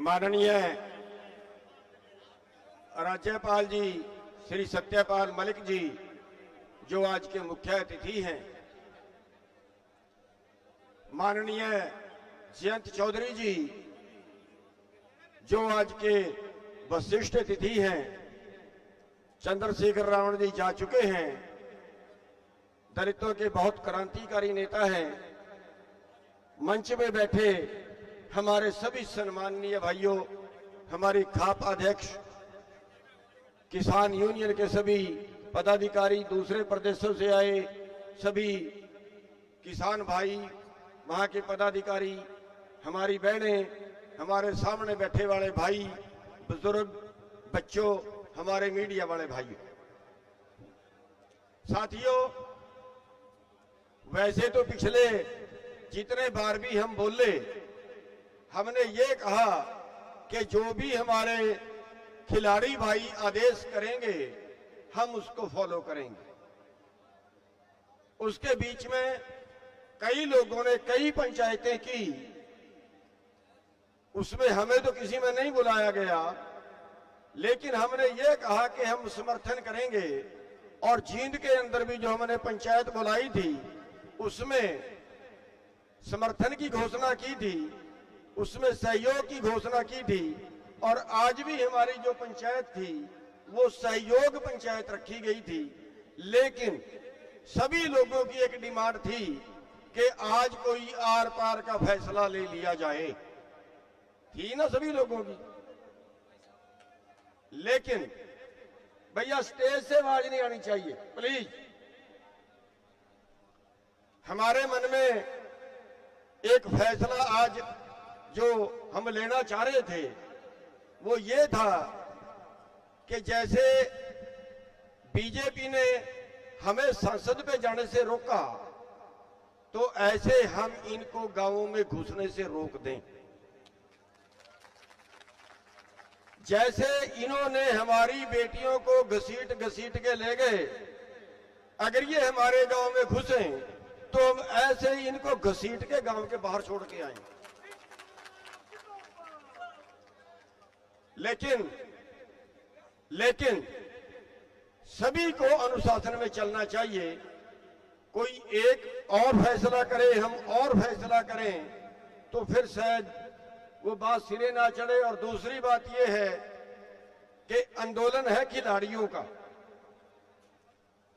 माननीय राज्यपाल जी श्री सत्यपाल मलिक जी जो आज के मुख्य अतिथि हैं, माननीय जयंत चौधरी जी जो आज के वरिष्ठ अतिथि हैं, चंद्रशेखर रावण जी जा चुके हैं, दलितों के बहुत क्रांतिकारी नेता हैं, मंच में बैठे हमारे सभी सम्माननीय भाइयों, हमारी खाप अध्यक्ष, किसान यूनियन के सभी पदाधिकारी, दूसरे प्रदेशों से आए सभी किसान भाई, वहां के पदाधिकारी, हमारी बहनें, हमारे सामने बैठे वाले भाई, बुजुर्ग, बच्चों, हमारे मीडिया वाले भाइयों, साथियों, वैसे तो पिछले जितने बार भी हम बोले, हमने ये कहा कि जो भी हमारे खिलाड़ी भाई आदेश करेंगे हम उसको फॉलो करेंगे। उसके बीच में कई लोगों ने कई पंचायतें की, उसमें हमें तो किसी में नहीं बुलाया गया, लेकिन हमने ये कहा कि हम समर्थन करेंगे। और जींद के अंदर भी जो हमने पंचायत बुलाई थी उसमें समर्थन की घोषणा की थी, उसमें सहयोग की घोषणा की थी, और आज भी हमारी जो पंचायत थी वो सहयोग पंचायत रखी गई थी। लेकिन सभी लोगों की एक डिमांड थी कि आज कोई आर पार का फैसला ले लिया जाए, थी ना सभी लोगों की। लेकिन भैया स्टेज से आवाज नहीं आनी चाहिए प्लीज। हमारे मन में एक फैसला आज जो हम लेना चाह रहे थे वो ये था कि जैसे बीजेपी ने हमें संसद पे जाने से रोका, तो ऐसे हम इनको गांवों में घुसने से रोक दें। जैसे इन्होंने हमारी बेटियों को घसीट घसीट के ले गए, अगर ये हमारे गांव में घुसे तो हम ऐसे ही इनको घसीट के गांव के बाहर छोड़ के आएंगे। लेकिन सभी को अनुशासन में चलना चाहिए। कोई एक और फैसला करे, हम और फैसला करें, तो फिर शायद वो बात सिरे ना चढ़े। और दूसरी बात यह है कि आंदोलन है खिलाड़ियों का,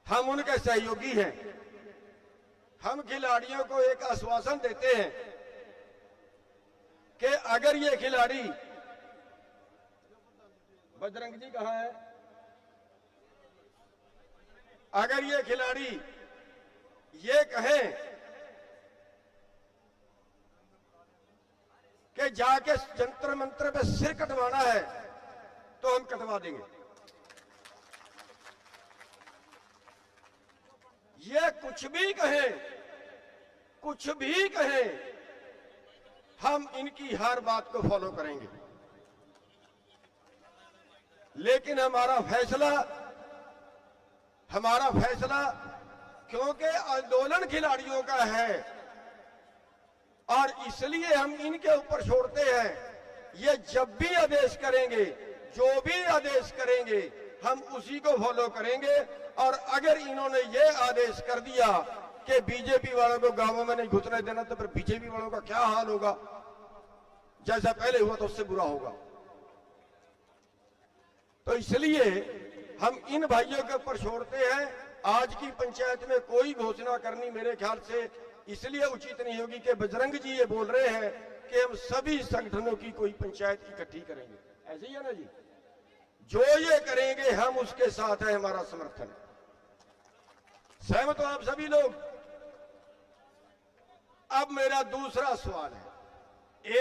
हम उनके सहयोगी हैं। हम खिलाड़ियों को एक आश्वासन देते हैं कि अगर ये खिलाड़ी, बजरंग जी कहां है, अगर ये खिलाड़ी ये कहें कि जाके जंतर मंत्र पे सिर कटवाना है तो हम कटवा देंगे। ये कुछ भी कहें, हम इनकी हर बात को फॉलो करेंगे। लेकिन हमारा फैसला क्योंकि आंदोलन खिलाड़ियों का है और इसलिए हम इनके ऊपर छोड़ते हैं। ये जब भी आदेश करेंगे, जो भी आदेश करेंगे, हम उसी को फॉलो करेंगे। और अगर इन्होंने ये आदेश कर दिया कि बीजेपी वालों को गांवों में नहीं घुसने देना, तो फिर बीजेपी वालों का क्या हाल होगा? जैसा पहले हुआ तो उससे बुरा होगा। तो इसलिए हम इन भाइयों के ऊपर छोड़ते हैं। आज की पंचायत में कोई घोषणा करनी मेरे ख्याल से इसलिए उचित नहीं होगी कि बजरंग जी ये बोल रहे हैं कि हम सभी संगठनों की कोई पंचायत इकट्ठी करेंगे। ऐसे ही है ना जी? जो ये करेंगे हम उसके साथ है, हमारा समर्थन। सहमत हो आप सभी लोग? अब मेरा दूसरा सवाल है,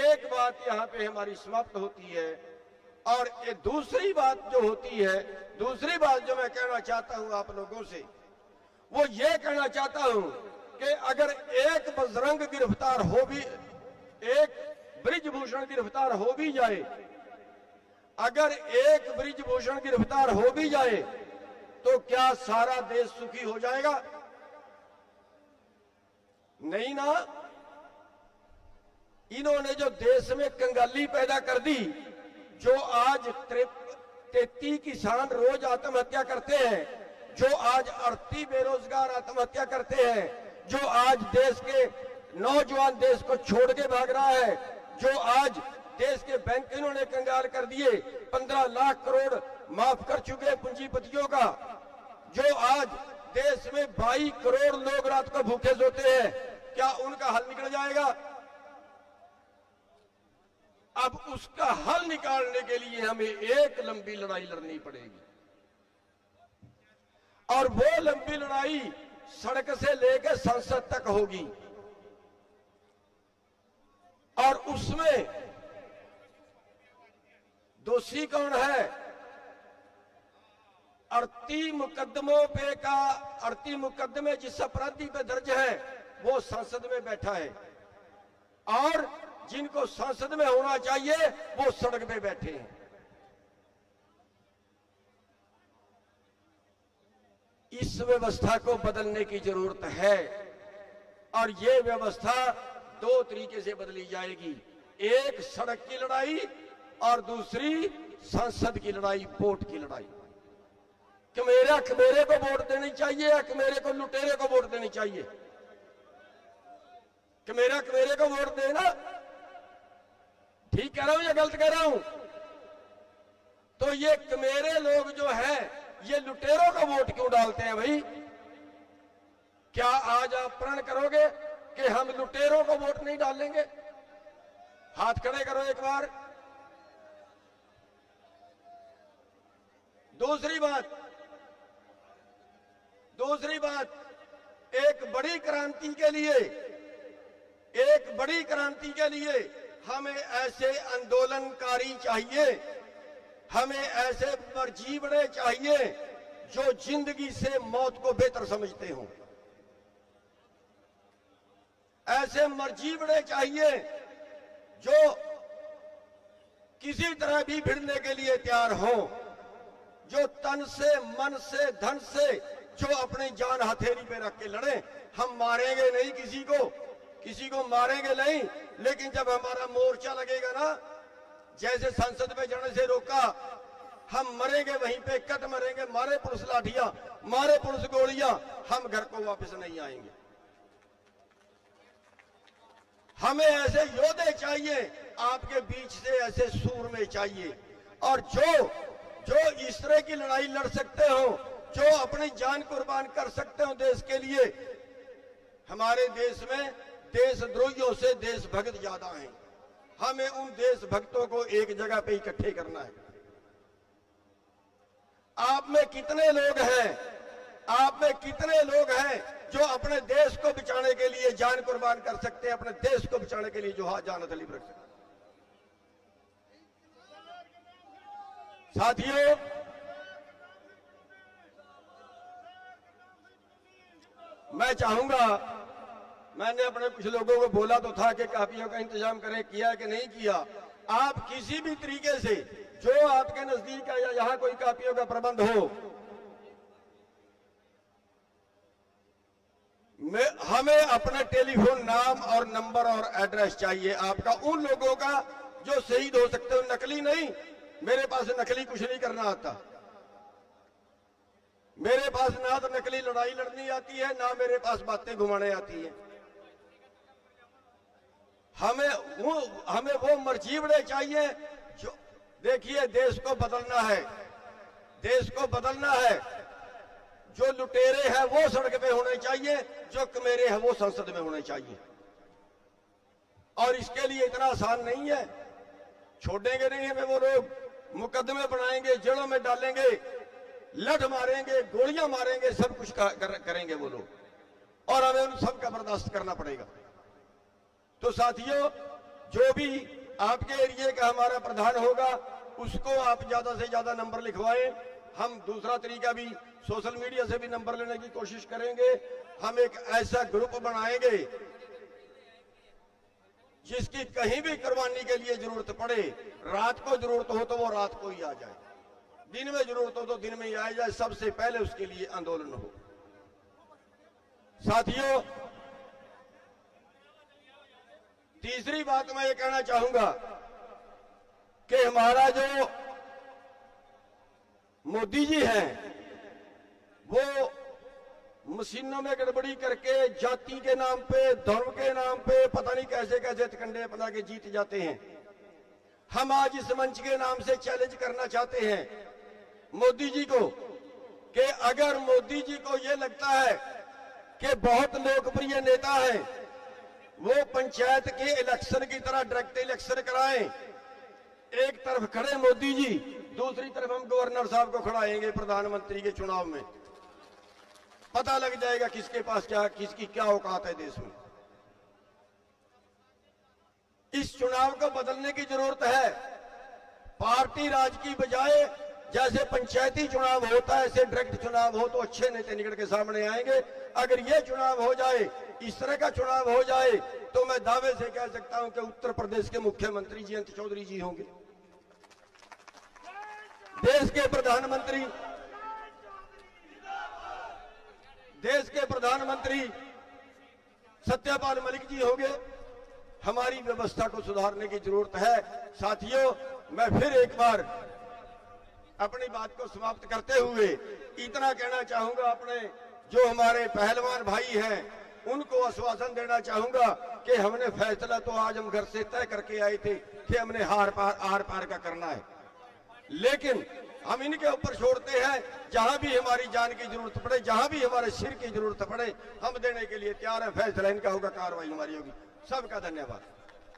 एक बात यहां पे हमारी समाप्त होती है और ये दूसरी बात जो मैं कहना चाहता हूं आप लोगों से, वो ये कहना चाहता हूं कि अगर एक बजरंग गिरफ्तार हो भी, एक बृजभूषण गिरफ्तार हो भी जाए, अगर एक बृजभूषण गिरफ्तार हो भी जाए तो क्या सारा देश सुखी हो जाएगा? नहीं ना। इन्होंने जो देश में कंगाली पैदा कर दी, जो आज 33 किसान रोज आत्महत्या करते हैं, जो आज 38 बेरोजगार आत्महत्या करते हैं, जो आज देश के नौजवान देश को छोड़ के भाग रहा है, जो आज देश के बैंक इन्होंने कंगाल कर दिए, 15 लाख करोड़ माफ कर चुके पूंजीपतियों का, जो आज देश में 22 करोड़ लोग रात को भूखे सोते हैं, क्या उनका हल निकल जाएगा? अब उसका हल निकालने के लिए हमें एक लंबी लड़ाई लड़नी पड़ेगी, और वो लंबी लड़ाई सड़क से लेकर संसद तक होगी। और उसमें दोषी कौन है? 38 मुकदमों पे का 38 मुकदमे जिस अपराधी पे दर्ज है वो संसद में बैठा है, और जिनको संसद में होना चाहिए वो सड़क पे बैठे हैं। इस व्यवस्था को बदलने की जरूरत है, और ये व्यवस्था 2 तरीके से बदली जाएगी। एक सड़क की लड़ाई और दूसरी संसद की लड़ाई, वोट की लड़ाई। कमेरे को वोट देनी चाहिए या कमेरे को लुटेरे को वोट देनी चाहिए? कमेरे को वोट देना ठीक कह रहा हूं या गलत कह रहा हूं? तो ये कमेरे लोग जो है ये लुटेरों का वोट क्यों डालते हैं भाई? क्या आज आप प्रण करोगे कि हम लुटेरों को वोट नहीं डालेंगे? हाथ खड़े करो एक बार। दूसरी बात, एक बड़ी क्रांति के लिए हमें ऐसे आंदोलनकारी चाहिए, हमें ऐसे मर्जीबड़े चाहिए जो जिंदगी से मौत को बेहतर समझते हों। ऐसे मर्जीबड़े चाहिए जो किसी तरह भी भिड़ने के लिए तैयार हों, जो तन से, मन से, धन से, जो अपनी जान हथेली पे रख के लड़े। हम मारेंगे नहीं किसी को मारेंगे नहीं, लेकिन जब हमारा मोर्चा लगेगा ना, जैसे संसद में जाने से रोका, हम मरेंगे वहीं पे, कट मरेंगे, मारे पुलिस लाठियां, मारे पुलिस गोलियां, हम घर को वापस नहीं आएंगे। हमें ऐसे योद्धे चाहिए, आपके बीच से ऐसे सूरमे चाहिए, और जो इस तरह की लड़ाई लड़ सकते हो, जो अपनी जान कुर्बान कर सकते हो देश के लिए। हमारे देश में देशद्रोहियों से देशभक्त ज्यादा हैं। हमें उन देशभक्तों को एक जगह पे इकट्ठे करना है। आप में कितने लोग हैं जो अपने देश को बचाने के लिए जान कुर्बान कर सकते हैं, अपने देश को बचाने के लिए जो जान हथेली पर रख सकते हैं? साथियों, मैं चाहूंगा, मैंने अपने कुछ लोगों को बोला तो था कि कापियों का इंतजाम करें, किया कि नहीं किया। आप किसी भी तरीके से, जो आपके नजदीक है या यहां कोई कापियों का प्रबंध हो, हमें अपना टेलीफोन नाम और नंबर और एड्रेस चाहिए आपका, उन लोगों का जो शहीद हो सकते हो, नकली नहीं। मेरे पास नकली कुछ नहीं करना आता, मेरे पास ना तो नकली लड़ाई लड़नी आती है, ना मेरे पास बातें घुमाने आती है। हमें वो मर्जीबड़े चाहिए जो, देखिए देश को बदलना है। जो लुटेरे हैं वो सड़क पे होने चाहिए, जो कमेरे हैं वो संसद में होने चाहिए। और इसके लिए इतना आसान नहीं है, छोड़ेंगे नहीं हमें वो लोग। मुकदमे बनाएंगे, जेलों में डालेंगे, लठ मारेंगे, गोलियां मारेंगे, सब कुछ करेंगे वो लोग, और हमें उन सब का बर्दाश्त करना पड़ेगा। तो साथियों, जो भी आपके एरिया का हमारा प्रधान होगा, उसको आप ज्यादा से ज्यादा नंबर लिखवाएं। हम दूसरा तरीका भी, सोशल मीडिया से भी नंबर लेने की कोशिश करेंगे। हम एक ऐसा ग्रुप बनाएंगे जिसकी कहीं भी कुर्बानी के लिए जरूरत पड़े, रात को जरूरत हो तो वो रात को ही आ जाए, दिन में जरूरत हो तो दिन में ही आ जाए, सबसे पहले उसके लिए आंदोलन हो। साथियों, तीसरी बात मैं ये कहना चाहूंगा कि हमारा जो मोदी जी हैं वो मशीनों में गड़बड़ी करके जाति के नाम पे, धर्म के नाम पे पता नहीं कैसे कैसे ठिकंडे बना के जीत जाते हैं। हम आज इस मंच के नाम से चैलेंज करना चाहते हैं मोदी जी को कि अगर मोदी जी को यह लगता है कि बहुत लोकप्रिय नेता है, वो पंचायत के इलेक्शन की तरह डायरेक्ट इलेक्शन कराएं। एक तरफ खड़े मोदी जी, दूसरी तरफ हम गवर्नर साहब को खड़ाएंगे प्रधानमंत्री के चुनाव में। पता लग जाएगा किसके पास क्या, किसकी क्या औकात है देश में। इस चुनाव को बदलने की जरूरत है। पार्टी राज की बजाय जैसे पंचायती चुनाव होता है ऐसे डायरेक्ट चुनाव हो तो अच्छे नेता निकल के सामने आएंगे। अगर ये चुनाव हो जाए, इस तरह का चुनाव हो जाए, तो मैं दावे से कह सकता हूं कि उत्तर प्रदेश के मुख्यमंत्री जयंत चौधरी जी होंगे, देश के प्रधानमंत्री सत्यपाल मलिक जी होंगे। हमारी व्यवस्था को सुधारने की जरूरत है। साथियों, मैं फिर एक बार अपनी बात को समाप्त करते हुए इतना कहना चाहूंगा, अपने जो हमारे पहलवान भाई हैं उनको आश्वासन देना चाहूंगा कि हमने फैसला तो आज हम घर से तय करके आए थे कि हमने आर पार का करना है, लेकिन हम इनके ऊपर छोड़ते हैं। जहां भी हमारी जान की जरूरत पड़े, जहां भी हमारे सिर की जरूरत पड़े, हम देने के लिए तैयार है। फैसला इनका होगा, कार्रवाई हमारी होगी। सबका धन्यवाद।